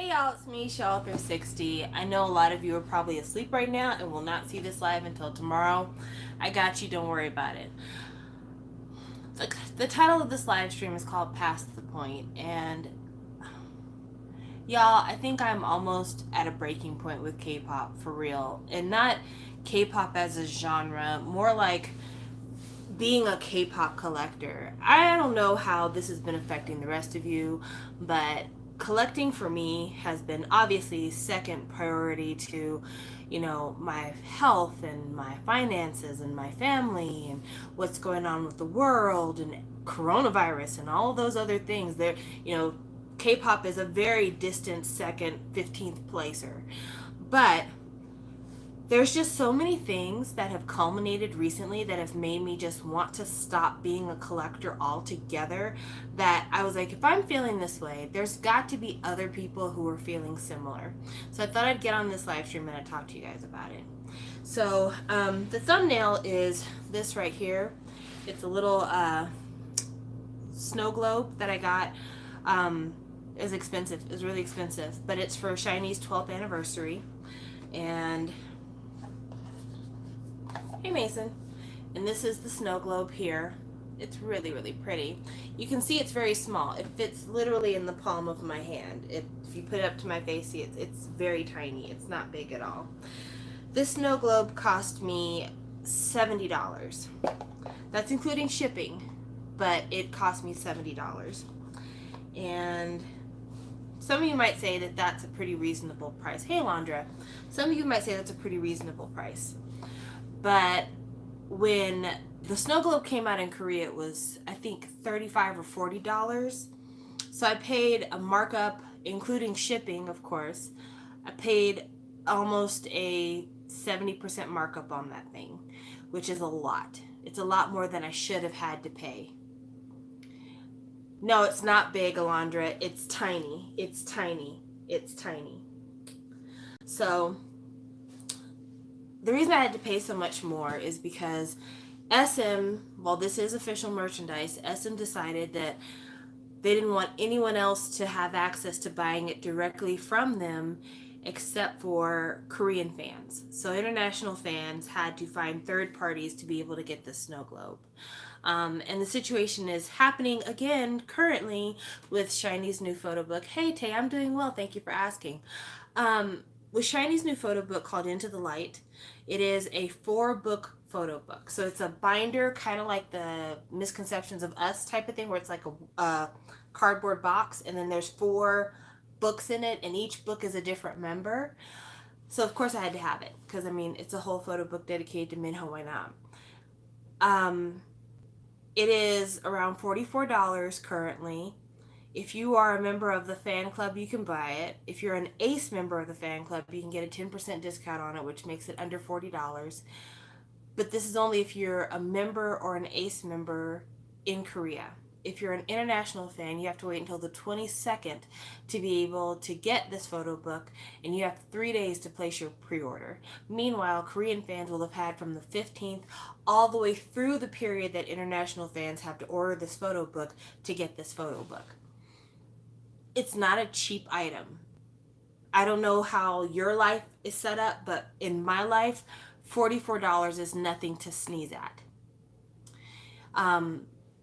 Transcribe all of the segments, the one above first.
Hey y'all, it's me, Shaw360. I know a lot of you are probably asleep right now and will not see this live until tomorrow. I got you, don't worry about it. The title of this live stream is called Past the Point, and y'all, I think I'm almost at a breaking point with K-pop for real. And not K-pop as a genre, more like being a K-pop collector. I don't know how this has been affecting the rest of you, but collecting for me has been obviously second priority to, my health and my finances and my family and what's going on with the world and coronavirus and all those other things. K-pop is a very distant second, 15th placer. But there's just so many things that have culminated recently that have made me just want to stop being a collector altogether, that I was like, if I'm feeling this way, there's got to be other people who are feeling similar. So I thought I'd get on this live stream and I'd talk to you guys about it. So the thumbnail is this right here. It's a little snow globe that I got. Is expensive. It's really expensive, but it's for SHINee's 12th anniversary. And hey Mason. And this is the snow globe here. It's really, really pretty. You can see it's very small. It fits literally in the palm of my hand. If you put it up to my face, see it's very tiny. It's not big at all. This snow globe cost me $70. That's including shipping, but it cost me $70. And some of you might say that that's a pretty reasonable price. Hey, Landra. Some of you might say that's a pretty reasonable price. But when the snow globe came out in Korea, it was, I think, $35 or $40. So I paid a markup, including shipping, of course. I paid almost a 70% markup on that thing, which is a lot. It's a lot more than I should have had to pay. No, it's not big, Alondra. It's tiny. It's tiny. It's tiny. So the reason I had to pay so much more is because SM, while this is official merchandise, SM decided that they didn't want anyone else to have access to buying it directly from them except for Korean fans. So international fans had to find third parties to be able to get the snow globe. And the situation is happening again currently with SHINee's new photo book. Hey Tay, I'm doing well. Thank you for asking. With SHINee's new photo book called Into the Light, it is a 4-book photo book. So it's a binder, kind of like the Misconceptions of Us type of thing, where it's like a cardboard box, and then there's 4 books in it, and each book is a different member. So of course I had to have it, because I mean, it's a whole photo book dedicated to Minho, why not? It is around $44 currently. If you are a member of the fan club, you can buy it. If you're an ACE member of the fan club, you can get a 10% discount on it, which makes it under $40. But this is only if you're a member or an ACE member in Korea. If you're an international fan, you have to wait until the 22nd to be able to get this photo book, and you have 3 days to place your pre-order. Meanwhile, Korean fans will have had from the 15th all the way through the period that international fans have to order this photo book to get this photo book. It's not a cheap item. I don't know how your life is set up, but in my life, $44 is nothing to sneeze at.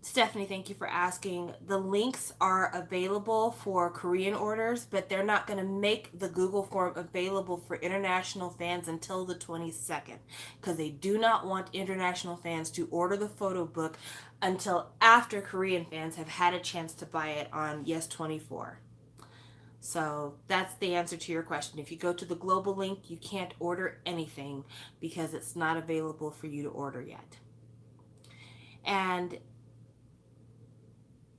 Stephanie, thank you for asking. The links are available for Korean orders, but they're not going to make the Google form available for international fans until the 22nd, because they do not want international fans to order the photo book until after Korean fans have had a chance to buy it on Yes24. So that's the answer to your question. If you go to the global link, you can't order anything because it's not available for you to order yet. And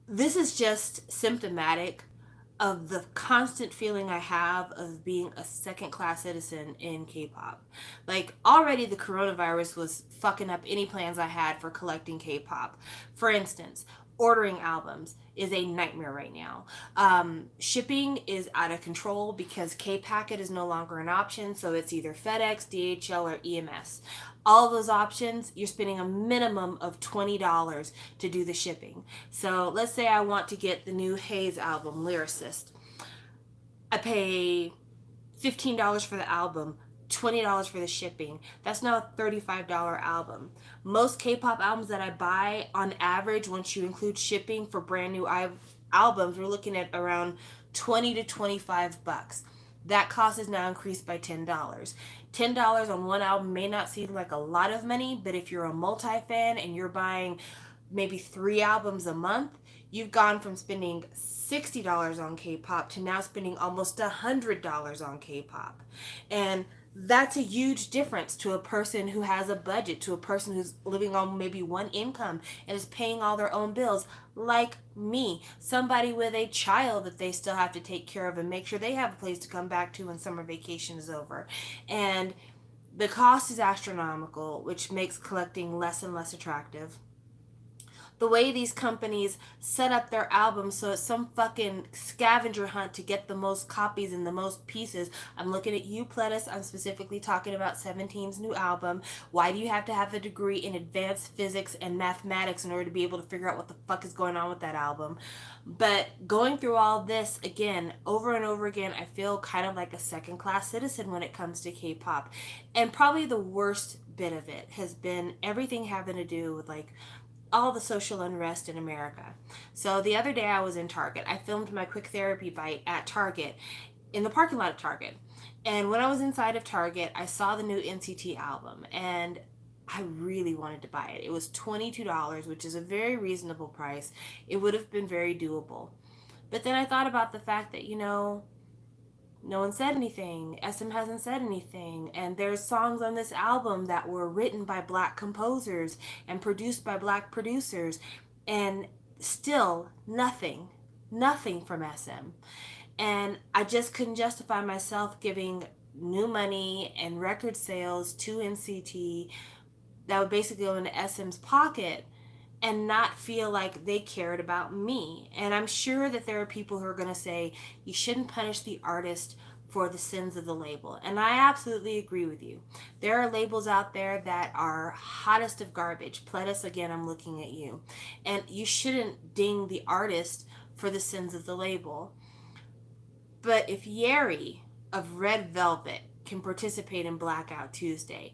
this is just symptomatic of the constant feeling I have of being a second-class citizen in K-pop. Like, already the coronavirus was fucking up any plans I had for collecting K-pop. For instance, ordering albums is a nightmare right now. Shipping is out of control because K-Packet is no longer an option, so it's either FedEx, DHL, or EMS. All those options, you're spending a minimum of $20 to do the shipping. So let's say I want to get the new Hayes album, Lyricist. I pay $15 for the album, $20 for the shipping. That's now a $35 album. Most K-pop albums that I buy, on average, once you include shipping for brand new albums, we're looking at around 20 to 25 bucks. That cost is now increased by $10. $10 on one album may not seem like a lot of money, but if you're a multi-fan and you're buying maybe 3 albums a month, you've gone from spending $60 on K-pop to now spending almost $100 on K-pop. And that's a huge difference to a person who has a budget, to a person who's living on maybe one income and is paying all their own bills, like me, somebody with a child that they still have to take care of and make sure they have a place to come back to when summer vacation is over. And the cost is astronomical, which makes collecting less and less attractive. The way these companies set up their albums, so it's some fucking scavenger hunt to get the most copies and the most pieces. I'm looking at you, Pledis. I'm specifically talking about 17's new album. Why do you have to have a degree in advanced physics and mathematics in order to be able to figure out what the fuck is going on with that album? But going through all this again, over and over again, I feel kind of like a second-class citizen when it comes to K-pop. And probably the worst bit of it has been everything having to do with like all the social unrest in America. So the other day I was in Target. I filmed my quick therapy bite at Target, in the parking lot of Target. And when I was inside of Target, I saw the new NCT album and I really wanted to buy it. It was $22, which is a very reasonable price. It would have been very doable. But then I thought about the fact that, no one said anything. SM hasn't said anything. And there's songs on this album that were written by black composers and produced by black producers. And still nothing from SM. And I just couldn't justify myself giving new money and record sales to NCT that would basically go into SM's pocket and not feel like they cared about me. And I'm sure that there are people who are going to say, you shouldn't punish the artist for the sins of the label. And I absolutely agree with you. There are labels out there that are hottest of garbage. Pledis, again, I'm looking at you. And you shouldn't ding the artist for the sins of the label. But if Yeri of Red Velvet can participate in Blackout Tuesday,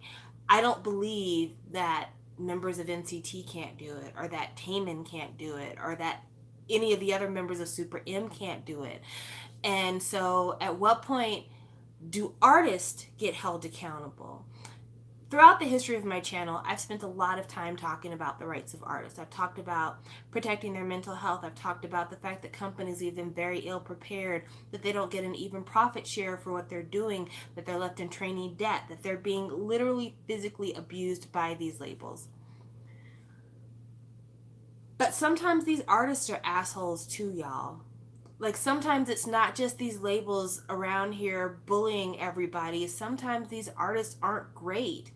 I don't believe that members of NCT can't do it, or that Taemin can't do it, or that any of the other members of Super M can't do it. And so at what point do artists get held accountable? Throughout the history of my channel, I've spent a lot of time talking about the rights of artists. I've talked about protecting their mental health. I've talked about the fact that companies leave them very ill prepared, that they don't get an even profit share for what they're doing, that they're left in trainee debt, that they're being literally physically abused by these labels. But sometimes these artists are assholes too, y'all. Like, sometimes it's not just these labels around here bullying everybody. Sometimes these artists aren't great.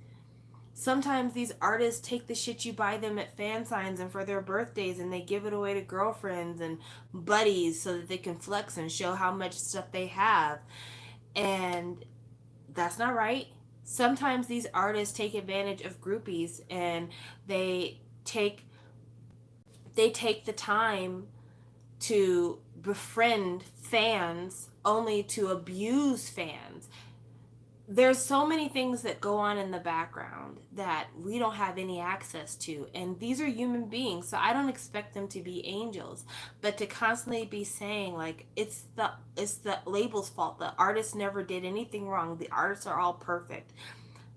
Sometimes these artists take the shit you buy them at fan signs and for their birthdays, and they give it away to girlfriends and buddies so that they can flex and show how much stuff they have. And that's not right. Sometimes these artists take advantage of groupies, and they take the time to befriend fans only to abuse fans. There's so many things that go on in the background that we don't have any access to, and these are human beings, so I don't expect them to be angels. But to constantly be saying like it's the label's fault, the artist never did anything wrong, the artists are all perfect,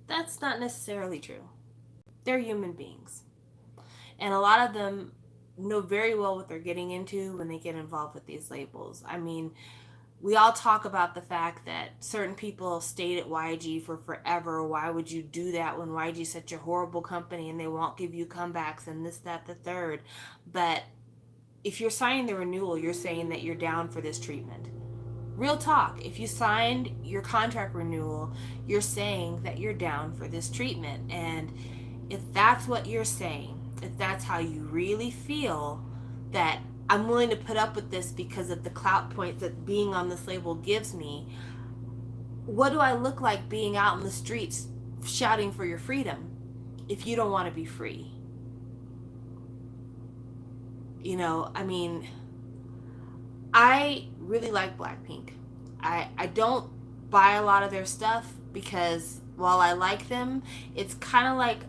that's not necessarily true. They're human beings, and a lot of them know very well what they're getting into when they get involved with these labels. I mean, we all talk about the fact that certain people stayed at YG for forever. Why would you do that when YG is such a horrible company and they won't give you comebacks and this, that, the third? But if you're signing the renewal, you're saying that you're down for this treatment. Real talk. If you signed your contract renewal, you're saying that you're down for this treatment. And if that's what you're saying, if that's how you really feel, that I'm willing to put up with this because of the clout points that being on this label gives me, what do I look like being out in the streets shouting for your freedom if you don't want to be free? I mean, I really like Blackpink. I don't buy a lot of their stuff because while I like them, it's kind of like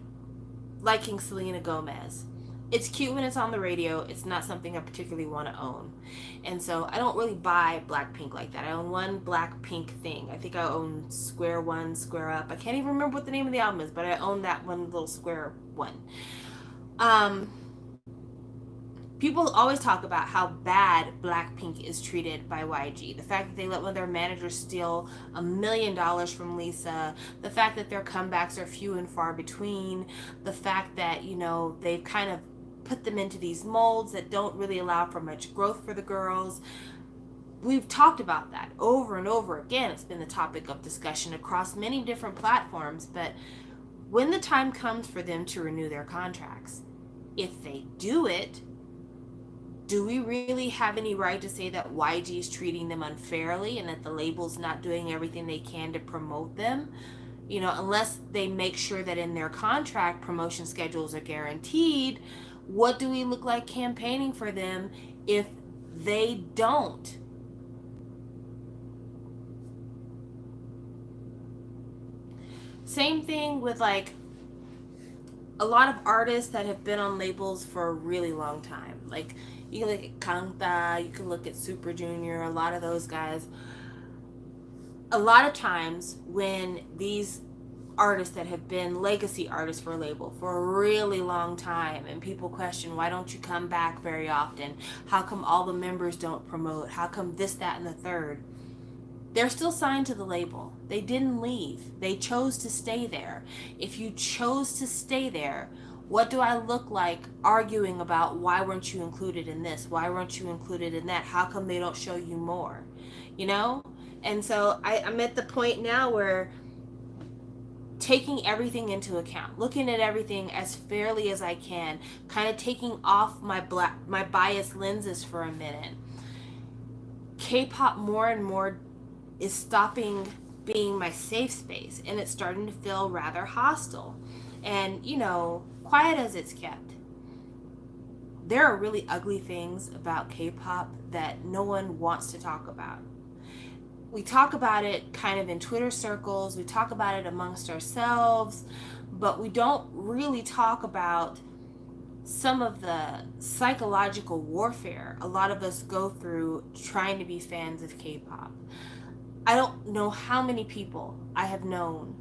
liking Selena Gomez. It's cute when it's on the radio. It's not something I particularly want to own. And so I don't really buy Blackpink like that. I own one Blackpink thing. I think I own Square One, Square Up. I can't even remember what the name of the album is, but I own that one little Square One. Um, People always talk about how bad Blackpink is treated by YG. The fact that they let one of their managers steal $1 million from Lisa. The fact that their comebacks are few and far between. The fact that, they've kind of put them into these molds that don't really allow for much growth for the girls. We've talked about that over and over again. It's been the topic of discussion across many different platforms. But when the time comes for them to renew their contracts, if they do it, do we really have any right to say that YG is treating them unfairly and that the label's not doing everything they can to promote them? Unless they make sure that in their contract promotion schedules are guaranteed, what do we look like campaigning for them if they don't? Same thing with like a lot of artists that have been on labels for a really long time. Like you can look at Kangta, you can look at Super Junior, a lot of those guys. A lot of times when these artists that have been legacy artists for a label for a really long time and people question, why don't you come back very often? How come all the members don't promote? How come this, that, and the third? They're still signed to the label. They didn't leave. They chose to stay there. If you chose to stay there, what do I look like arguing about why weren't you included in this? Why weren't you included in that? How come they don't show you more? And so I'm at the point now where taking everything into account, looking at everything as fairly as I can, kind of taking off my biased lenses for a minute. K-pop more and more is stopping being my safe space, and it's starting to feel rather hostile. And, quiet as it's kept, there are really ugly things about K-pop that no one wants to talk about. We talk about it kind of in Twitter circles, we talk about it amongst ourselves, but we don't really talk about some of the psychological warfare a lot of us go through trying to be fans of K-pop. I don't know how many people I have known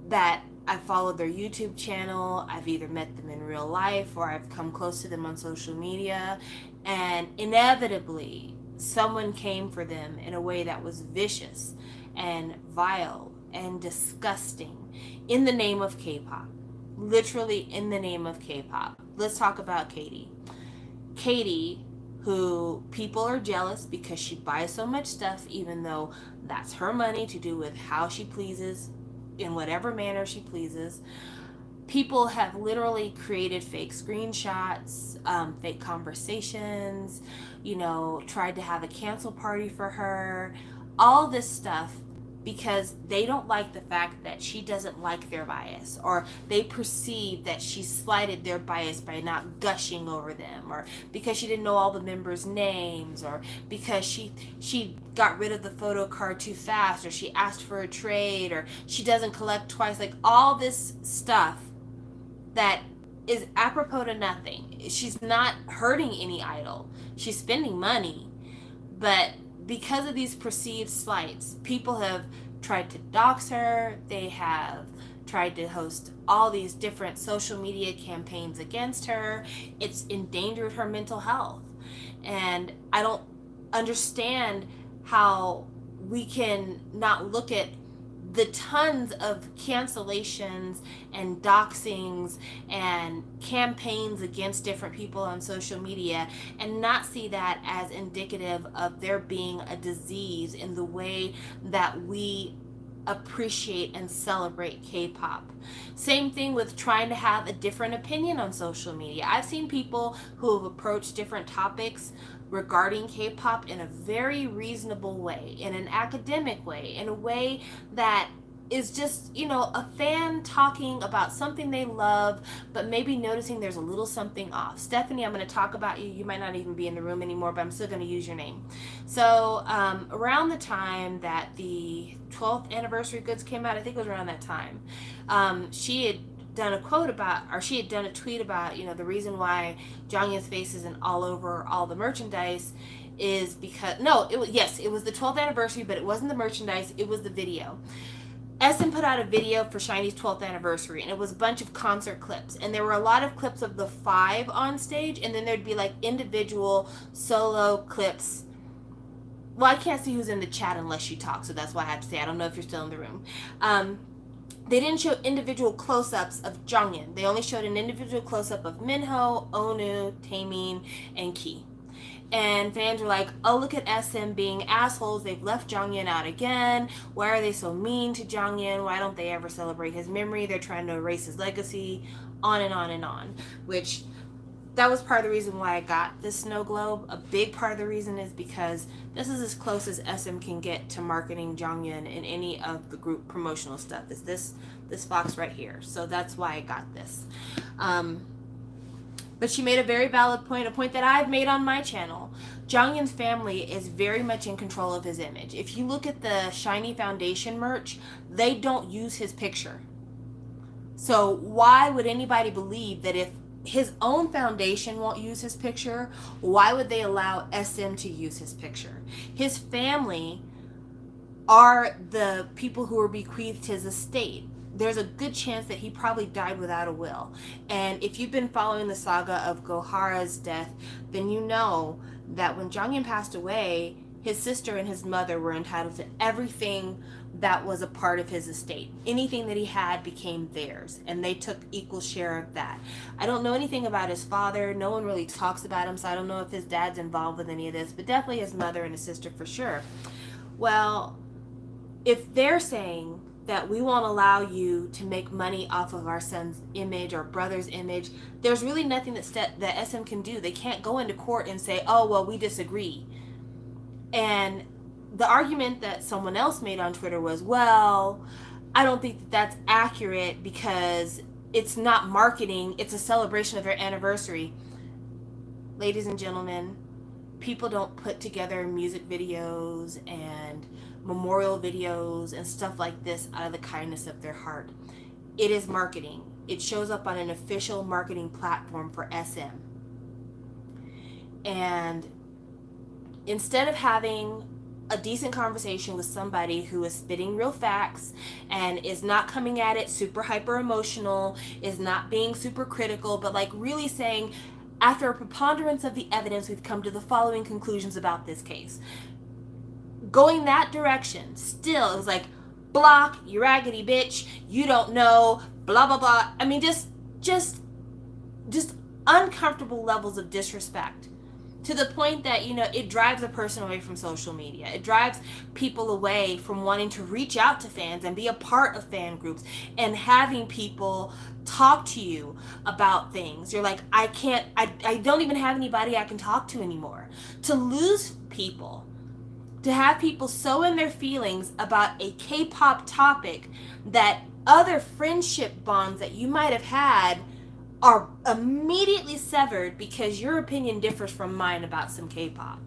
that I've followed their YouTube channel, I've either met them in real life or I've come close to them on social media, and inevitably someone came for them in a way that was vicious and vile and disgusting in the name of K-pop. Literally in the name of K-pop. Let's talk about Katie. Katie, who people are jealous because she buys so much stuff, even though that's her money to do with how she pleases, in whatever manner she pleases. People have literally created fake screenshots, fake conversations, tried to have a cancel party for her, all this stuff because they don't like the fact that she doesn't like their bias, or they perceive that she slighted their bias by not gushing over them, or because she didn't know all the members' names, or because she got rid of the photo card too fast, or she asked for a trade, or she doesn't collect twice. Like all this stuff that is apropos to nothing. She's not hurting any idol. She's spending money, but because of these perceived slights, people have tried to dox her. They have tried to host all these different social media campaigns against her. It's endangered her mental health. And I don't understand how we can not look at the tons of cancellations and doxings and campaigns against different people on social media and not see that as indicative of there being a disease in the way that we appreciate and celebrate K-pop. Same thing with trying to have a different opinion on social media. I've seen people who have approached different topics regarding K-pop in a very reasonable way, in an academic way, in a way that is just, a fan talking about something they love, but maybe noticing there's a little something off. Stephanie, I'm going to talk about you. You might not even be in the room anymore, but I'm still going to use your name. So, around the time that the 12th anniversary goods came out, I think it was around that time, she had done a quote about, or she had done a tweet about, the reason why Jongyun's face isn't all over all the merchandise is because, no, it was the 12th anniversary, but it wasn't the merchandise, it was the video. SM put out a video for SHINee's 12th anniversary, and it was a bunch of concert clips. And there were a lot of clips of the five on stage, and then there'd be like individual solo clips. Well, I can't see who's in the chat unless you talk, so that's why I have to say I don't know if you're still in the room. They didn't show individual close-ups of Jongyun. They only showed an individual close-up of Minho, Onew, Taemin, and Key. And fans were like, oh, look at SM being assholes. They've left Jongyun out again. Why are they so mean to Jongyun? Why don't they ever celebrate his memory? They're trying to erase his legacy. On and on and on. Which, that was part of the reason why I got this snow globe. A big part of the reason is because this is as close as SM can get to marketing Jongyun in any of the group promotional stuff. Is this box right here. So that's why I got this. But she made a very valid point, a point that I've made on my channel. Jongyun's family is very much in control of his image. If you look at the SHINee Foundation merch, they don't use his picture. So why would anybody believe that if his own foundation won't use his picture, why would they allow SM to use his picture? His family are the people who were bequeathed his estate. There's a good chance that he probably died without a will. And if you've been following the saga of Gohara's death, then you know that when Jongyun passed away, his sister and his mother were entitled to everything that was a part of his estate. Anything that he had became theirs, and they took equal share of that. I don't know anything about his father. No one really talks about him, so I don't know if his dad's involved with any of this, but definitely his mother and his sister for sure. Well, if they're saying that we won't allow you to make money off of our son's image or brother's image, there's really nothing that SM can do. They can't go into court and say, oh, well, we disagree. And the argument that someone else made on Twitter was, well, I don't think that that's accurate because it's not marketing, it's a celebration of their anniversary. Ladies and gentlemen, people don't put together music videos and memorial videos and stuff like this out of the kindness of their heart. It is marketing. It shows up on an official marketing platform for SM. And instead of having a decent conversation with somebody who is spitting real facts and is not coming at it super hyper emotional, is not being super critical, but like really saying, after a preponderance of the evidence, we've come to the following conclusions about this case. Going that direction, still, it was like, block, you raggedy bitch, you don't know, blah, blah, blah. I mean, just uncomfortable levels of disrespect. To the point that, it drives a person away from social media. It drives people away from wanting to reach out to fans and be a part of fan groups and having people talk to you about things. You're like, I don't even have anybody I can talk to anymore. To lose people, to have people so in their feelings about a K-pop topic that other friendship bonds that you might have had are immediately severed because your opinion differs from mine about some K-pop.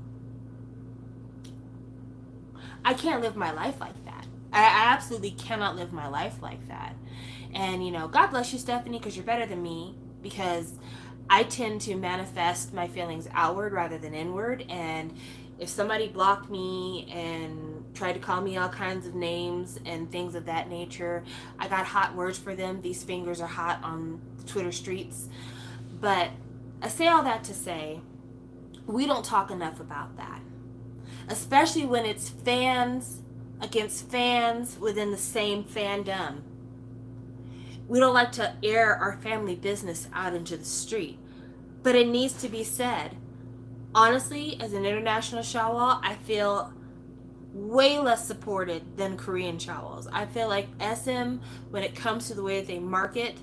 I can't live my life like that. I absolutely cannot live my life like that. And, God bless you, Stephanie, because you're better than me, because I tend to manifest my feelings outward rather than inward. And if somebody blocked me and tried to call me all kinds of names and things of that nature, I got hot words for them. These fingers are hot on Twitter streets. But I say all that to say, we don't talk enough about that. Especially when it's fans against fans within the same fandom. We don't like to air our family business out into the street. But it needs to be said. Honestly, as an international Shawwal, I feel way less supported than Korean Shawwals. I feel like SM, when it comes to the way that they market,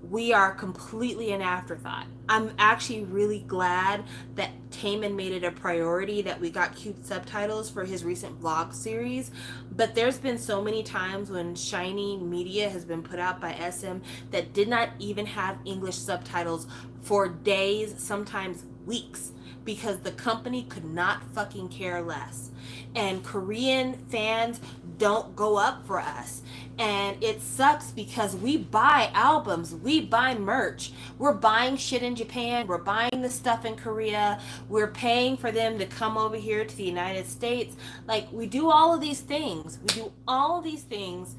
we are completely an afterthought. I'm actually really glad that Taemin made it a priority that we got cute subtitles for his recent vlog series. But there's been so many times when Shiny Media has been put out by SM that did not even have English subtitles for days, sometimes weeks, because the company could not fucking care less. And Korean fans don't go up for us. And it sucks because we buy albums, we buy merch, we're buying shit in Japan, we're buying the stuff in Korea, we're paying for them to come over here to the United States. Like, we do all of these things. We do all of these things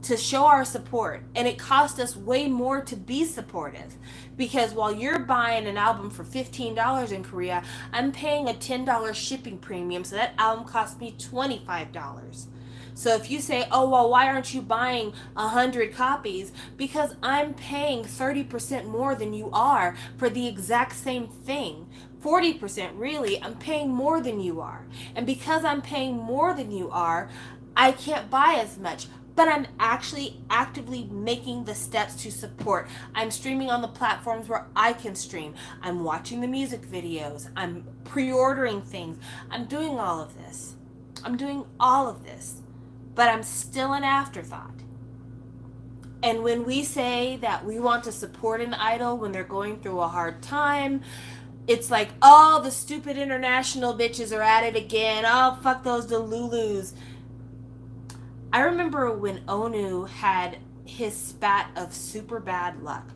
to show our support, and it costs us way more to be supportive, because while you're buying an album for $15 in Korea, I'm paying a $10 shipping premium, so that album cost me $25. So if you say, oh, well, why aren't you buying 100 copies? Because I'm paying 30% more than you are for the exact same thing. 40% really, I'm paying more than you are. And because I'm paying more than you are, I can't buy as much. But I'm actually actively making the steps to support. I'm streaming on the platforms where I can stream. I'm watching the music videos. I'm pre-ordering things. I'm doing all of this. I'm doing all of this. But I'm still an afterthought. And when we say that we want to support an idol when they're going through a hard time, it's like, oh, the stupid international bitches are at it again. Oh, fuck those Delulus. I remember when Onu had his spat of super bad luck.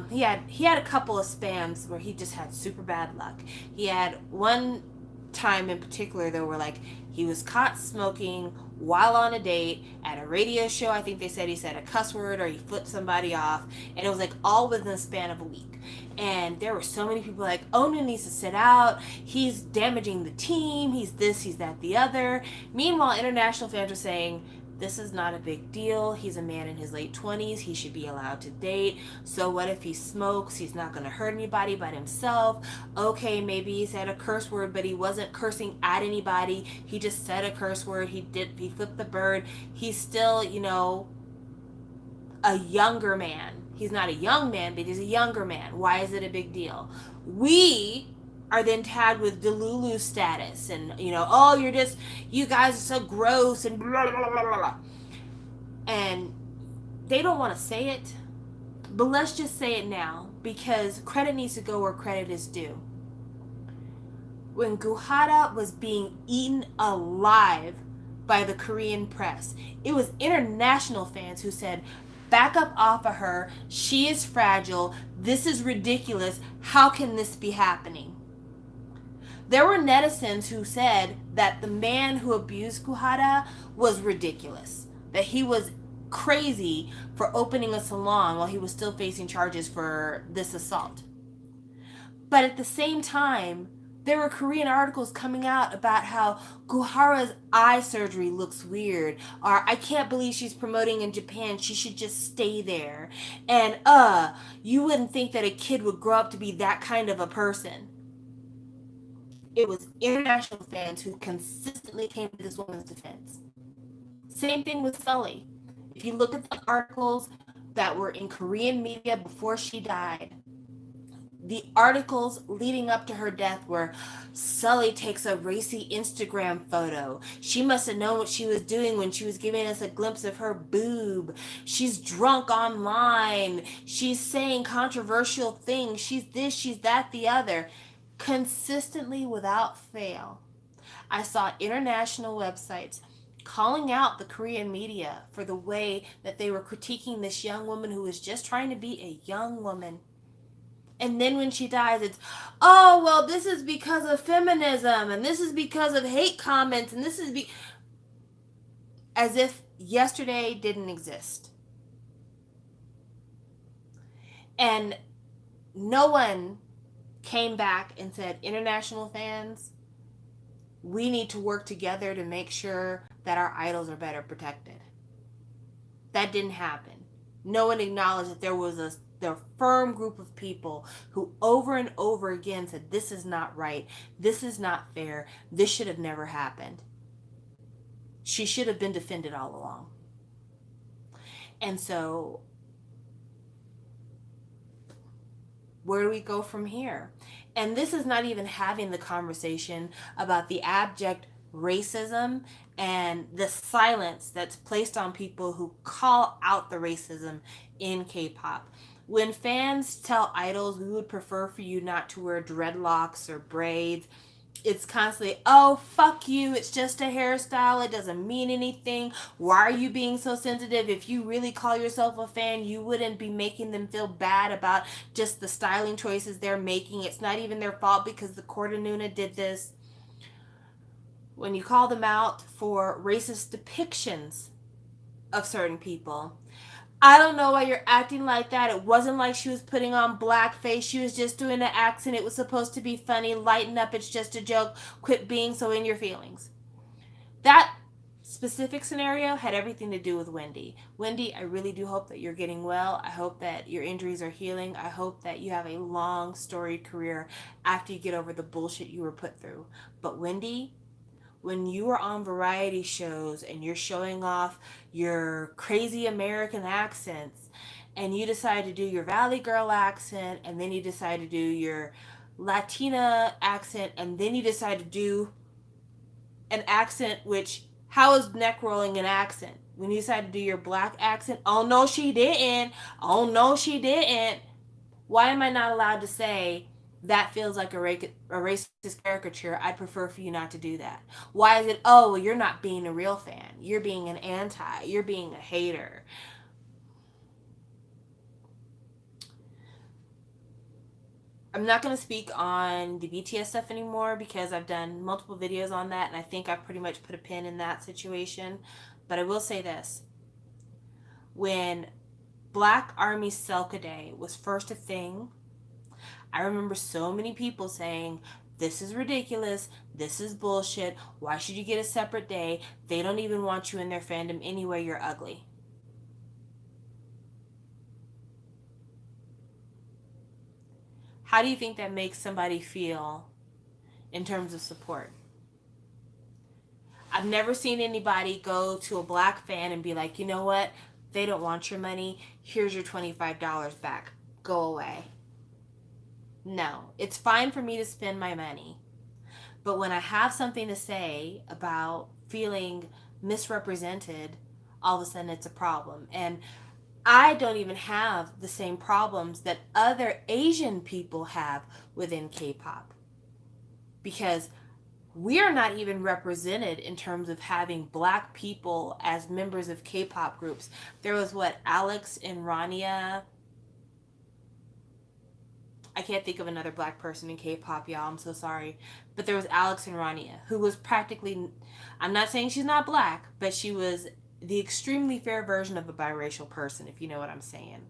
He had a couple of spams where he just had super bad luck. He had one time in particular though where like he was caught smoking while on a date at a radio show. I think they said he said a cuss word or he flipped somebody off, and it was like all within the span of a week. And there were so many people like, Onu needs to sit out, he's damaging the team, he's this, he's that, the other. Meanwhile, international fans are saying, this is not a big deal. He's a man in his late 20s. He should be allowed to date. So what if he smokes? He's not going to hurt anybody but himself. Okay, maybe he said a curse word, but he wasn't cursing at anybody. He just said a curse word. He flipped the bird. He's still, a younger man. He's not a young man, but he's a younger man. Why is it a big deal? We are then tagged with Delulu status and, oh, you guys are so gross and blah, blah, blah, blah. And they don't want to say it, but let's just say it now, because credit needs to go where credit is due. When Guhara was being eaten alive by the Korean press, it was international fans who said, back up off of her, she is fragile, this is ridiculous, how can this be happening? There were netizens who said that the man who abused Guhara was ridiculous, that he was crazy for opening a salon while he was still facing charges for this assault. But at the same time, there were Korean articles coming out about how Guhara's eye surgery looks weird, or I can't believe she's promoting in Japan, she should just stay there. And you wouldn't think that a kid would grow up to be that kind of a person. It was international fans who consistently came to this woman's defense. Same thing with Sully. If you look at the articles that were in Korean media before she died, the articles leading up to her death were, Sully takes a racy Instagram photo. She must have known what she was doing when she was giving us a glimpse of her boob. She's drunk online. She's saying controversial things. She's this, she's that, the other. Consistently, without fail, I saw international websites calling out the Korean media for the way that they were critiquing this young woman who was just trying to be a young woman. And then when she dies, it's, oh, well, this is because of feminism, and this is because of hate comments, and this is as if yesterday didn't exist. And no one came back and said, international fans, we need to work together to make sure that our idols are better protected. That didn't happen. No one acknowledged that there was a firm group of people who over and over again said, this is not right, this is not fair, this should have never happened. She should have been defended all along. And so Where do we go from here? And this is not even having the conversation about the abject racism and the silence that's placed on people who call out the racism in K-pop. When fans tell idols, we would prefer for you not to wear dreadlocks or braids, it's constantly, oh, fuck you, it's just a hairstyle, it doesn't mean anything. Why are you being so sensitive? If you really call yourself a fan, you wouldn't be making them feel bad about just the styling choices they're making. It's not even their fault because the Cordanuna did this. When you call them out for racist depictions of certain people, I don't know why you're acting like that. It wasn't like she was putting on blackface. She was just doing an accent. It was supposed to be funny. Lighten up. It's just a joke. Quit being so in your feelings. That specific scenario had everything to do with Wendy. Wendy, I really do hope that you're getting well. I hope that your injuries are healing. I hope that you have a long, storied career after you get over the bullshit you were put through. But Wendy, when you are on variety shows and you're showing off your crazy American accents and you decide to do your Valley Girl accent and then you decide to do your Latina accent and then you decide to do an accent which, how is neck rolling an accent? When you decide to do your black accent, oh no she didn't. Oh no she didn't. Why am I not allowed to say that feels like a racist caricature? I'd prefer for you not to do that. Why is it, oh, well, you're not being a real fan. You're being an anti. You're being a hater. I'm not going to speak on the BTS stuff anymore because I've done multiple videos on that and I think I've pretty much put a pin in that situation. But I will say this. When Black Army Selka Day was first a thing, I remember so many people saying, this is ridiculous, this is bullshit, why should you get a separate day? They don't even want you in their fandom anyway, you're ugly. How do you think that makes somebody feel in terms of support? I've never seen anybody go to a black fan and be like, you know what? They don't want your money. Here's your $25 back. Go away. No, it's fine for me to spend my money. But when I have something to say about feeling misrepresented, all of a sudden it's a problem. And I don't even have the same problems that other Asian people have within K-pop. Because we are not even represented in terms of having black people as members of K-pop groups. There was Alex and Rania. I can't think of another black person in K-pop, y'all. I'm so sorry. But there was Alex and Rania, who was practically, I'm not saying she's not black, but she was the extremely fair version of a biracial person, if you know what I'm saying.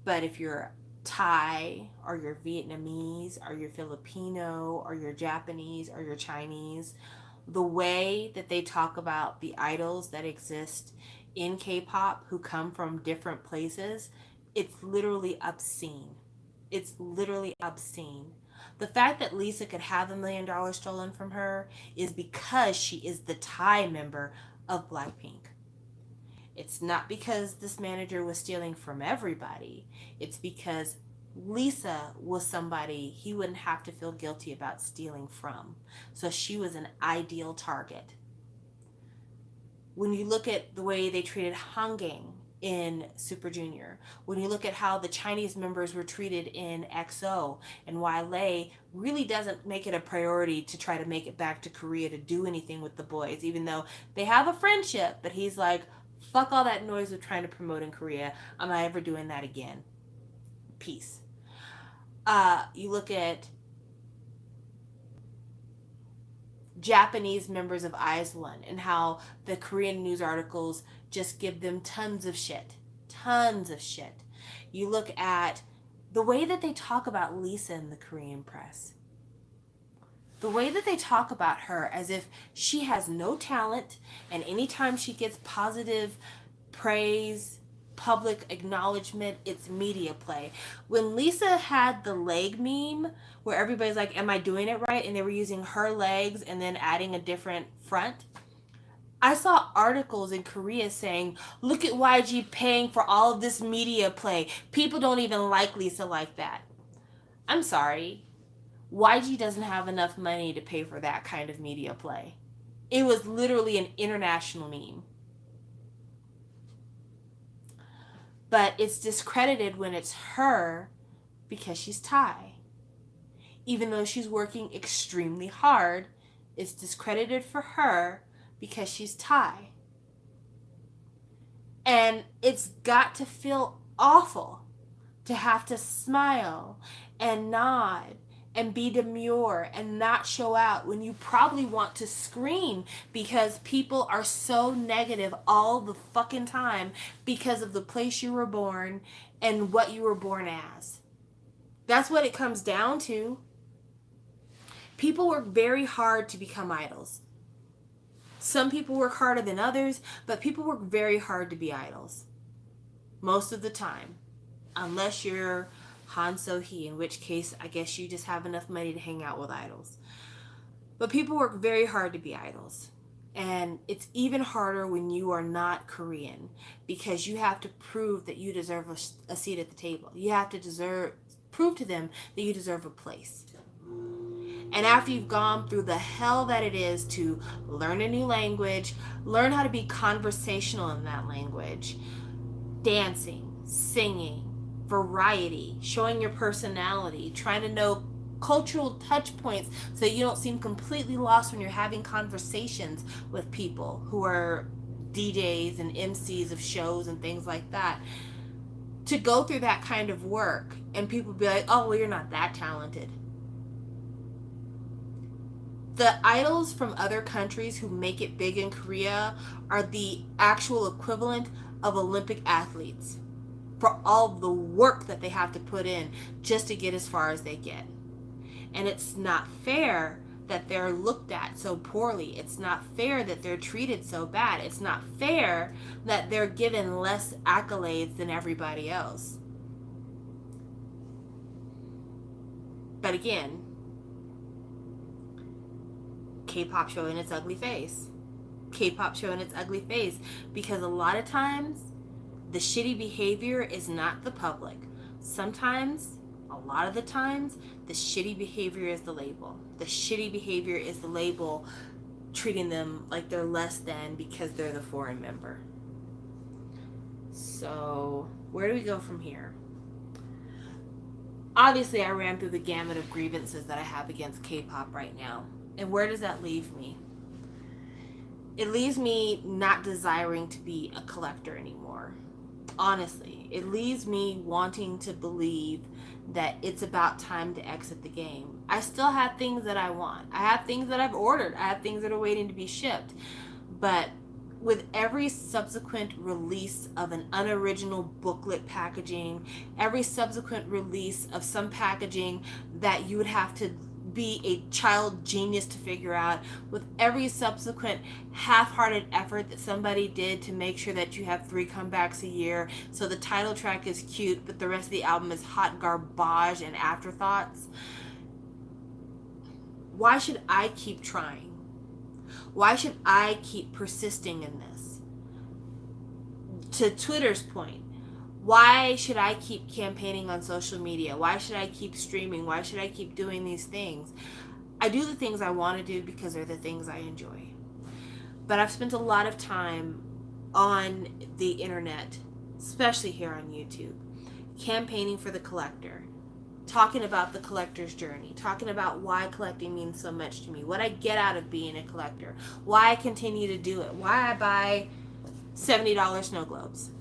But if you're Thai, or you're Vietnamese, or you're Filipino, or you're Japanese, or you're Chinese, the way that they talk about the idols that exist in K-pop who come from different places, it's literally obscene. It's literally obscene. The fact that Lisa could have $1 million stolen from her is because she is the Thai member of Blackpink. It's not because this manager was stealing from everybody. It's because Lisa was somebody he wouldn't have to feel guilty about stealing from. So she was an ideal target. When you look at the way they treated Hanging in Super Junior, when you look at how the Chinese members were treated in EXO, and why Lay really doesn't make it a priority to try to make it back to Korea to do anything with the boys, even though they have a friendship, but he's like, fuck all that noise of trying to promote in Korea. I'm not ever doing that again. Peace. You look at Japanese members of IZ*ONE and how the Korean news articles just give them tons of shit. Tons of shit. You look at the way that they talk about Lisa in the Korean press. The way that they talk about her as if she has no talent, and anytime she gets positive praise, public acknowledgement, it's media play. When Lisa had the leg meme where everybody's like, am I doing it right? And they were using her legs and then adding a different front. I saw articles in Korea saying, look at YG paying for all of this media play. People don't even like Lisa like that. I'm sorry. YG doesn't have enough money to pay for that kind of media play. It was literally an international meme. But it's discredited when it's her because she's Thai. Even though she's working extremely hard, it's discredited for her because she's Thai. And it's got to feel awful to have to smile and nod and be demure and not show out when you probably want to scream because people are so negative all the fucking time because of the place you were born and what you were born as. That's what it comes down to. People work very hard to become idols. Some people work harder than others, but people work very hard to be idols. Most of the time. Unless you're Han So-hee, in which case I guess you just have enough money to hang out with idols. But people work very hard to be idols. And it's even harder when you are not Korean because you have to prove that you deserve a seat at the table. You have to prove to them that you deserve a place. And after you've gone through the hell that it is to learn a new language, learn how to be conversational in that language, dancing, singing, variety, showing your personality, trying to know cultural touch points so that you don't seem completely lost when you're having conversations with people who are DJs and MCs of shows and things like that. To go through that kind of work and people be like, oh, well, you're not that talented. The idols from other countries who make it big in Korea are the actual equivalent of Olympic athletes for all the work that they have to put in just to get as far as they get. And it's not fair that they're looked at so poorly. It's not fair that they're treated so bad. It's not fair that they're given less accolades than everybody else. But again, K-pop showing its ugly face. K-pop showing its ugly face because a lot of times the shitty behavior is not the public. Sometimes, a lot of the times, the shitty behavior is the label. The shitty behavior is the label treating them like they're less than because they're the foreign member. So, where do we go from here? Obviously, I ran through the gamut of grievances that I have against K-pop right now. And where does that leave me? It leaves me not desiring to be a collector anymore. Honestly, it leaves me wanting to believe that it's about time to exit the game. I still have things that I want. I have things that I've ordered. I have things that are waiting to be shipped. But with every subsequent release of an unoriginal booklet packaging, every subsequent release of some packaging that you would have to be a child genius to figure out, with every subsequent half-hearted effort that somebody did to make sure that you have 3 comebacks a year, so the title track is cute but the rest of the album is hot garbage and afterthoughts. Why should I keep trying? Why should I keep persisting in this? To Twitter's point, why should I keep campaigning on social media? Why should I keep streaming? Why should I keep doing these things? I do the things I want to do because they're the things I enjoy. But I've spent a lot of time on the internet, especially here on YouTube, campaigning for the collector, talking about the collector's journey, talking about why collecting means so much to me, what I get out of being a collector, why I continue to do it, why I buy $70 snow globes.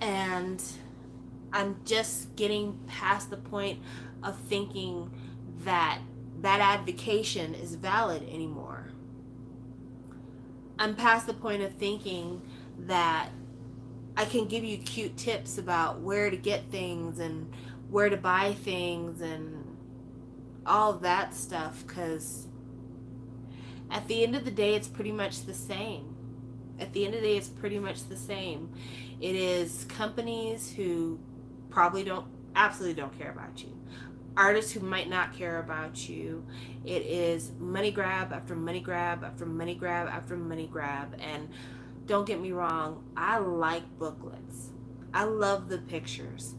And I'm just getting past the point of thinking that that advocation is valid anymore. I'm past the point of thinking that I can give you cute tips about where to get things and where to buy things and all of that stuff, because at the end of the day, it's pretty much the same. At the end of the day, it's pretty much the same. It is companies who absolutely don't care about you. artists who might not care about you. It is money grab after money grab after money grab after money grab. And don't get me wrong, I like booklets. I love the pictures.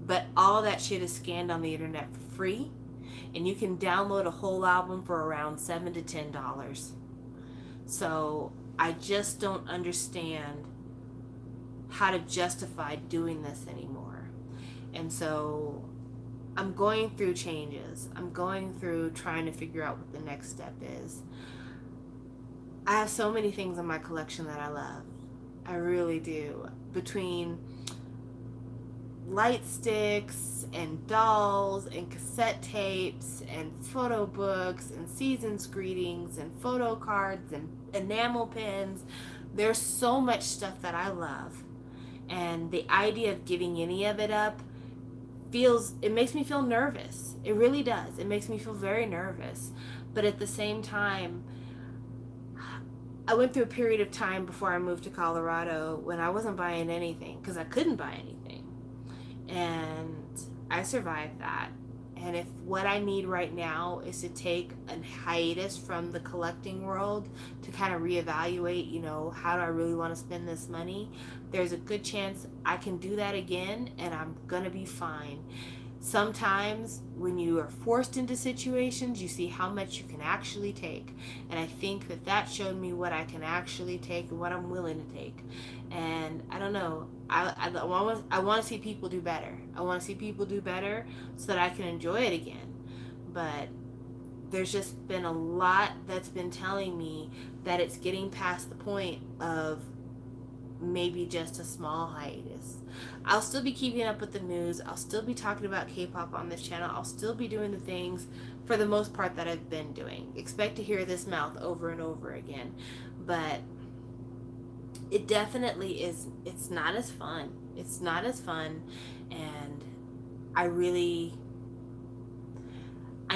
But all that shit is scanned on the internet for free. And you can download a whole album for around $7 to $10. So I just don't understand how to justify doing this anymore. And so I'm going through changes. I'm going through trying to figure out what the next step is. I have so many things in my collection that I love. I really do. Between light sticks and dolls and cassette tapes and photo books and season's greetings and photo cards and enamel pins, there's so much stuff that I love. And the idea of giving any of it up it makes me feel nervous. It really does. It makes me feel very nervous. But at the same time, I went through a period of time before I moved to Colorado when I wasn't buying anything because I couldn't buy anything. And I survived that. And if what I need right now is to take a hiatus from the collecting world to kind of reevaluate, how do I really want to spend this money, there's a good chance I can do that again and I'm going to be fine. Sometimes when you are forced into situations, you see how much you can actually take. And I think that showed me what I can actually take and what I'm willing to take. And I don't know. I want to see people do better. I want to see people do better so that I can enjoy it again. But there's just been a lot that's been telling me that it's getting past the point of maybe just a small hiatus. I'll still be keeping up with the news. I'll still be talking about K-pop on this channel. I'll still be doing the things for the most part that I've been doing. Expect to hear this mouth over and over again. But it definitely is, it's not as fun. It's not as fun. And I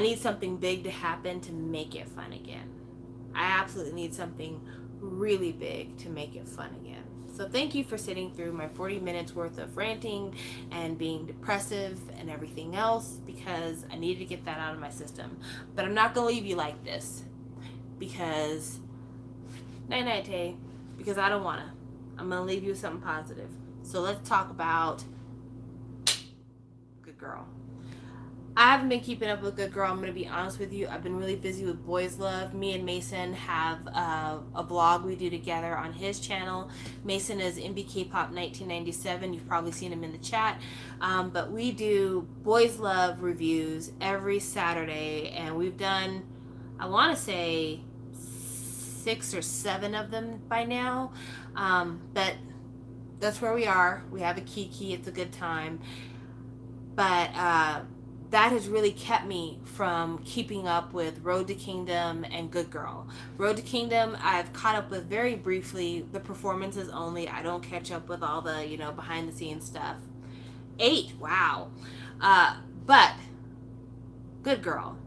need something big to happen to make it fun again. I absolutely need something really big to make it fun again. So thank you for sitting through my 40 minutes worth of ranting and being depressive and everything else, because I needed to get that out of my system. But I'm not going to leave you like this, because night night, Tay, because I don't want to. I'm going to leave you with something positive. So let's talk about Good Girl. I haven't been keeping up with Good Girl. I'm going to be honest with you. I've been really busy with Boys Love. Me and Mason have a vlog we do together on his channel. Mason is MBK-Pop 1997. You've probably seen him in the chat. But we do Boys Love reviews every Saturday. And we've done, I want to say, 6 or 7 of them by now. But that's where we are. We have a kiki. It's a good time. But that has really kept me from keeping up with Road to Kingdom and Good Girl. Road to Kingdom, I've caught up with very briefly, the performances only. I don't catch up with all the, behind the scenes stuff. 8, wow. But Good Girl,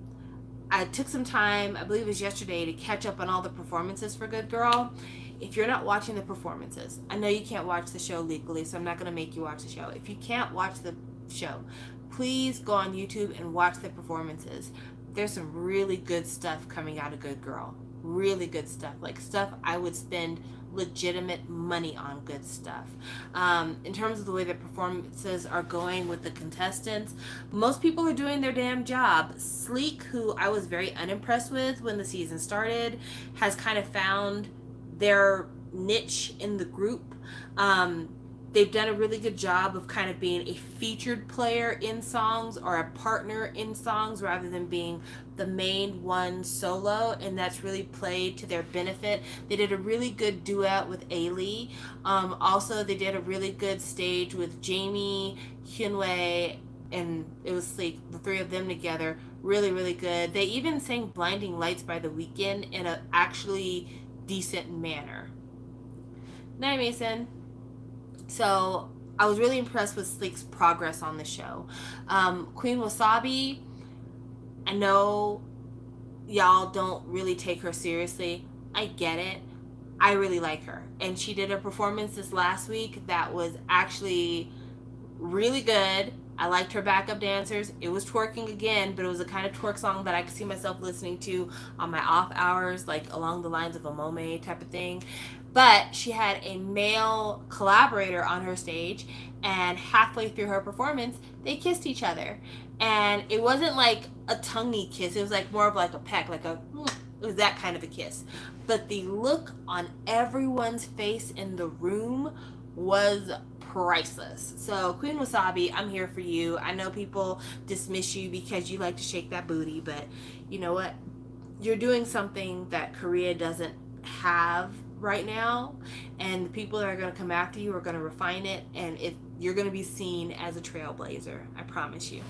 I took some time, I believe it was yesterday, to catch up on all the performances for Good Girl. If you're not watching the performances, I know you can't watch the show legally, so I'm not going to make you watch the show. If you can't watch the show, please go on YouTube and watch the performances. There's some really good stuff coming out of Good Girl. Really good stuff. Like stuff I would spend legitimate money on. Good stuff. In terms of the way the performances are going with the contestants, most people are doing their damn job. Sleek, who I was very unimpressed with when the season started, has kind of found their niche in the group. They've done a really good job of kind of being a featured player in songs or a partner in songs rather than being the main one solo, and that's really played to their benefit. They did a really good duet with Ailey. Also, they did a really good stage with Jamie, Hyunwoo, and it was Sleek, the 3 of them together. Really, really good. They even sang Blinding Lights by The Weeknd in an actually decent manner. Night, Mason. So I was really impressed with Sleek's progress on the show. Queen Wasabi, I know y'all don't really take her seriously. I get it. I really like her. And she did a performance this last week that was actually really good. I liked her backup dancers. It was twerking again, but it was a kind of twerk song that I could see myself listening to on my off hours, like along the lines of a Monet type of thing. But she had a male collaborator on her stage, and halfway through her performance, they kissed each other. And it wasn't like a tonguey kiss, it was like more of like a peck, like a, it was that kind of a kiss. But the look on everyone's face in the room was priceless. So Queen Wasabi, I'm here for you. I know people dismiss you because you like to shake that booty, but you know what? You're doing something that Korea doesn't have right now, and the people that are going to come after you are going to refine it, and you're going to be seen as a trailblazer. I promise you.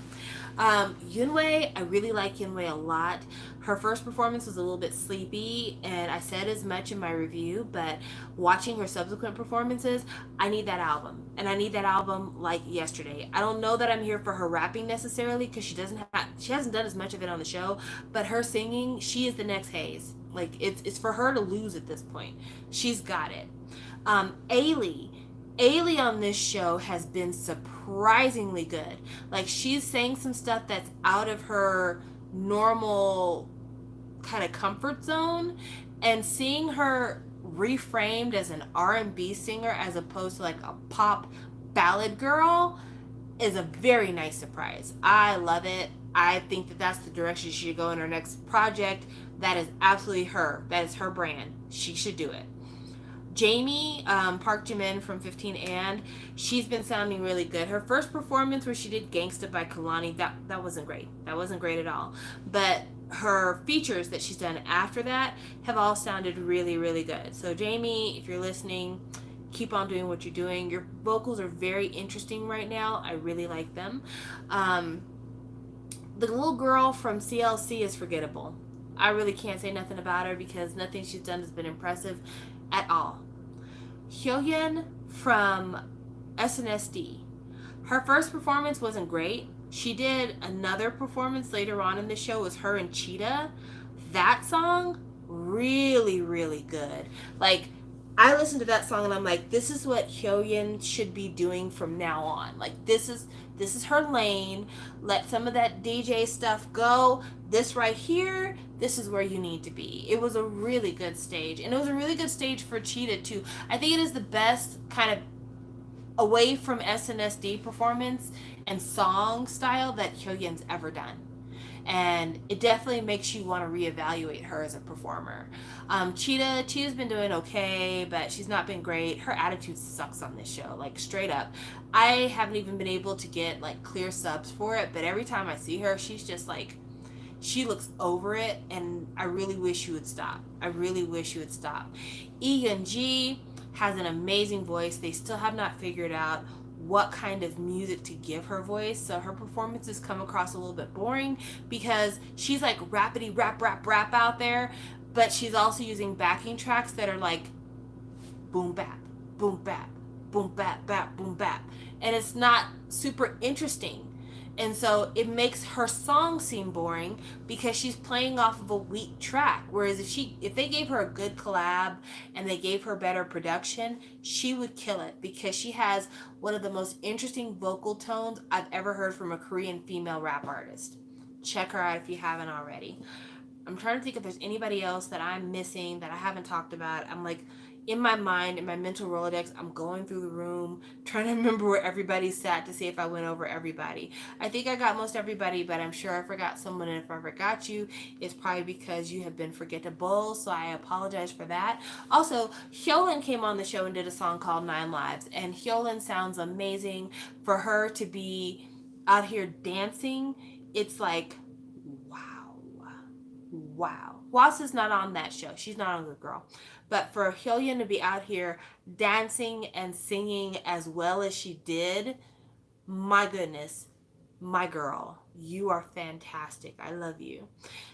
Yunwei, I really like Yunwei a lot. Her first performance was a little bit sleepy, and I said as much in my review, but watching her subsequent performances, I need that album. And I need that album like yesterday. I don't know that I'm here for her rapping necessarily, because she hasn't done as much of it on the show, but her singing, she is the next Hayes. Like, it's for her to lose at this point. She's got it. Ailey on this show has been surprisingly good. Like, she's saying some stuff that's out of her normal kind of comfort zone, and seeing her reframed as an R&B singer as opposed to like a pop ballad girl is a very nice surprise. I love it. I think that that's the direction she should go in her next project. That is absolutely her. That is her brand. She should do it. Jamie, Park Jimin from 15 and she's been sounding really good. Her first performance where she did Gangsta by Kalani, that wasn't great. That wasn't great at all. But her features that she's done after that have all sounded really, really good. So Jamie, if you're listening, keep on doing what you're doing. Your vocals are very interesting right now. I really like them. The little girl from CLC is forgettable. I really can't say nothing about her because nothing she's done has been impressive at all. Hyoyeon from SNSD. Her first performance wasn't great. She did another performance later on in the show. It was her and Cheetah. That song, really, really good. Like, I listened to that song and I'm like, this is what Hyoyeon should be doing from now on. Like, this is her lane. Let some of that DJ stuff go. This right here, this is where you need to be. It was a really good stage. And it was a really good stage for Cheetah too. I think it is the best kind of away from SNSD performance and song style that Hyoyeon's ever done. And it definitely makes you want to reevaluate her as a performer. Cheetah's been doing okay, but she's not been great. Her attitude sucks on this show, like straight up. I haven't even been able to get like clear subs for it, but every time I see her, she's just like, she looks over it, and I really wish you would stop. I really wish you would stop. Eunji has an amazing voice. They still have not figured out what kind of music to give her voice, so her performances come across a little bit boring because she's like rapidy rap out there, but she's also using backing tracks that are like boom bap, boom bap, boom bap bap, boom bap, and it's not super interesting. And so it makes her song seem boring because she's playing off of a weak track. Whereas if they gave her a good collab and they gave her better production, she would kill it because she has one of the most interesting vocal tones I've ever heard from a Korean female rap artist. Check her out if you haven't already. I'm trying to think if there's anybody else that I'm missing that I haven't talked about. I'm like, in my mind, in my mental Rolodex, I'm going through the room, trying to remember where everybody sat to see if I went over everybody. I think I got most everybody, but I'm sure I forgot someone, and if I forgot you, it's probably because you have been forgettable, so I apologize for that. Also, Hyolyn came on the show and did a song called 9 Lives, and Hyolyn sounds amazing. For her to be out here dancing, it's like, wow. Wasa's not on that show. She's not on Good Girl. But for Hyoyeon to be out here dancing and singing as well as she did, my goodness, my girl, you are fantastic. I love you.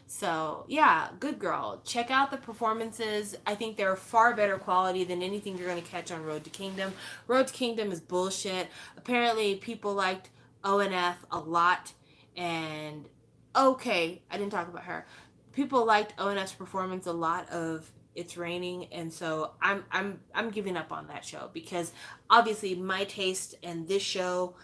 So yeah, Good Girl. Check out the performances. I think they're far better quality than anything you're going to catch on Road to Kingdom. Road to Kingdom is bullshit. Apparently people liked ONF a lot, and okay, I didn't talk about her. People liked ONF's performance a lot of It's Raining, and so I'm giving up on that show because obviously my taste and this show,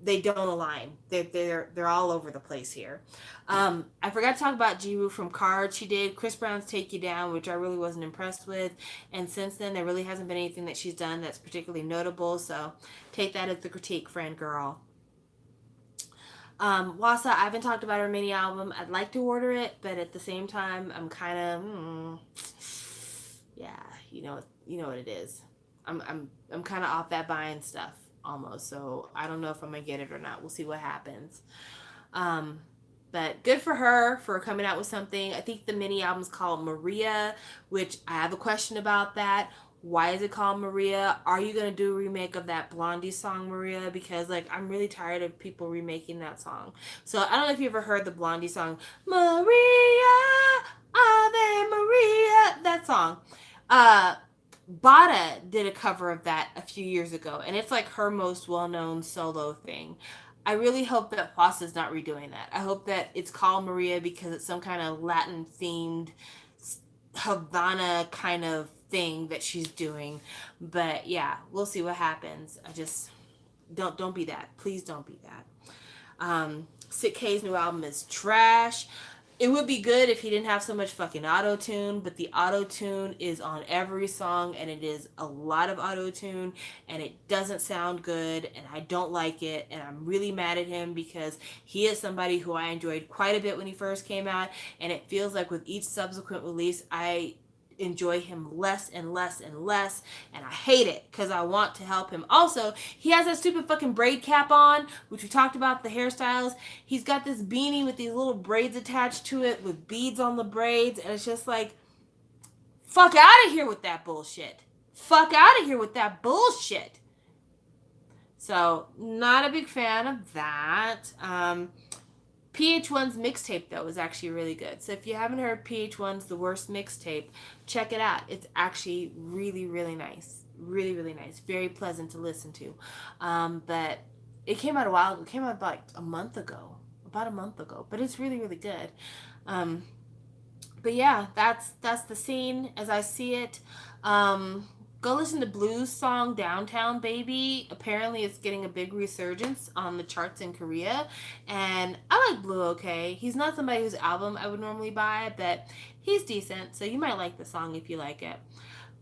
they don't align. They're all over the place here. I forgot to talk about Jiwoo from Card. She did Chris Brown's "Take You Down," which I really wasn't impressed with, and since then there really hasn't been anything that she's done that's particularly notable. So take that as the critique, friend girl. Wasa, I haven't talked about her mini album. I'd like to order it, but at the same time, I'm kind of, yeah, you know what it is. I'm kind of off that buying stuff almost. So I don't know if I'm gonna get it or not. We'll see what happens. Um, but good for her for coming out with something. I think the mini album's called Maria, which I have a question about that. Why is it called Maria? Are you gonna do a remake of that Blondie song Maria? Because like I'm really tired of people remaking that song. So I don't know if you ever heard the Blondie song Maria, Ave Maria, that song. Uh, Bada did a cover of that a few years ago, and it's like her most well-known solo thing. I really hope that Wasa's not redoing that. I hope that it's called Maria because it's some kind of Latin themed Havana kind of thing that she's doing. But yeah, we'll see what happens. I just don't be that. Please don't be that. Sick K's new album is trash. It would be good if he didn't have so much fucking auto tune, but the auto tune is on every song, and it is a lot of auto tune, and it doesn't sound good, and I don't like it, and I'm really mad at him because he is somebody who I enjoyed quite a bit when he first came out, and it feels like with each subsequent release, I enjoy him less and less and less, and I hate it because I want to help him. Also, he has that stupid fucking braid cap on, which we talked about the hairstyles. He's got this beanie with these little braids attached to it with beads on the braids, and it's just like, fuck out of here with that bullshit. Fuck out of here with that bullshit. So, not a big fan of that. PH1's mixtape, though, is actually really good. So if you haven't heard PH1's The Worst Mixtape, check it out. It's actually really, really nice. Really, really nice. Very pleasant to listen to. But it came out a while ago. It came out like a month ago. About a month ago. But it's really, really good. But yeah, that's the scene as I see it. Go listen to Blue's song Downtown Baby. Apparently it's getting a big resurgence on the charts in Korea, and I like Blue okay. He's not somebody whose album I would normally buy, but he's decent, so you might like the song if you like it.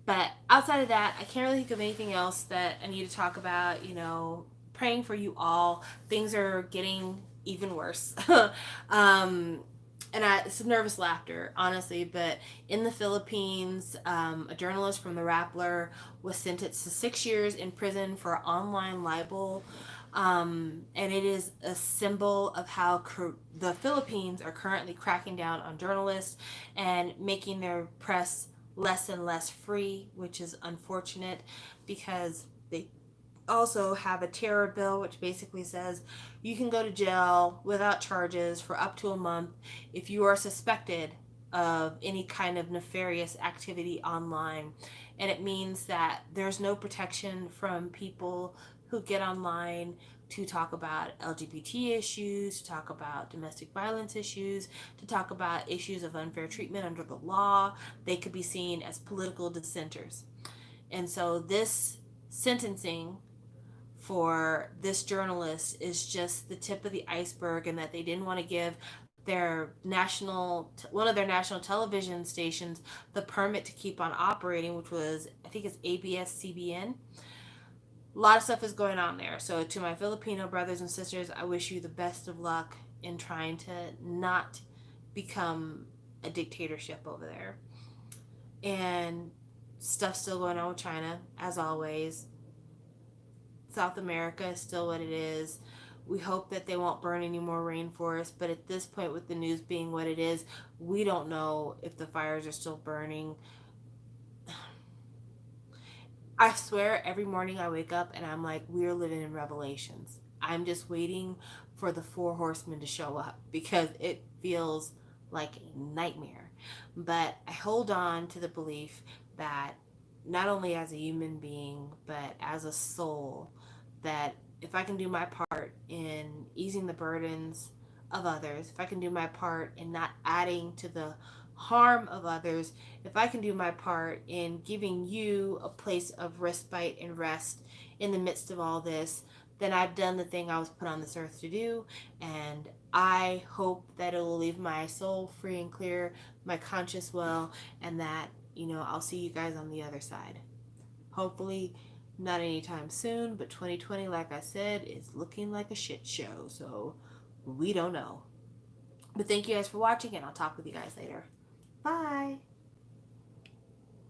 But outside of that, I can't really think of anything else that I need to talk about. Praying for you all. Things are getting even worse. And it's nervous laughter, honestly, but in the Philippines, a journalist from the Rappler was sentenced to 6 years in prison for online libel. And it is a symbol of how the Philippines are currently cracking down on journalists and making their press less and less free, which is unfortunate because they also have a terror bill which basically says you can go to jail without charges for up to a month if you are suspected of any kind of nefarious activity online. And it means that there's no protection from people who get online to talk about LGBT issues, to talk about domestic violence issues, to talk about issues of unfair treatment under the law. They could be seen as political dissenters. And so this sentencing for this journalist is just the tip of the iceberg, and that they didn't want to give one of their national television stations the permit to keep on operating, which was, I think it's ABS-CBN. A lot of stuff is going on there. So to my Filipino brothers and sisters, I wish you the best of luck in trying to not become a dictatorship over there. And stuff still going on with China, as always. South America is still what it is. We hope that they won't burn any more rainforests, but at this point, with the news being what it is, we don't know if the fires are still burning. I swear every morning I wake up and I'm like, we're living in Revelations. I'm just waiting for the 4 horsemen to show up because it feels like a nightmare. But I hold on to the belief that not only as a human being, but as a soul, that if I can do my part in easing the burdens of others, if I can do my part in not adding to the harm of others, if I can do my part in giving you a place of respite and rest in the midst of all this, then I've done the thing I was put on this earth to do, and I hope that it will leave my soul free and clear, my conscience well, and that, I'll see you guys on the other side. Hopefully, not anytime soon, but 2020, like I said, is looking like a shit show, so we don't know. But thank you guys for watching, and I'll talk with you guys later. Bye.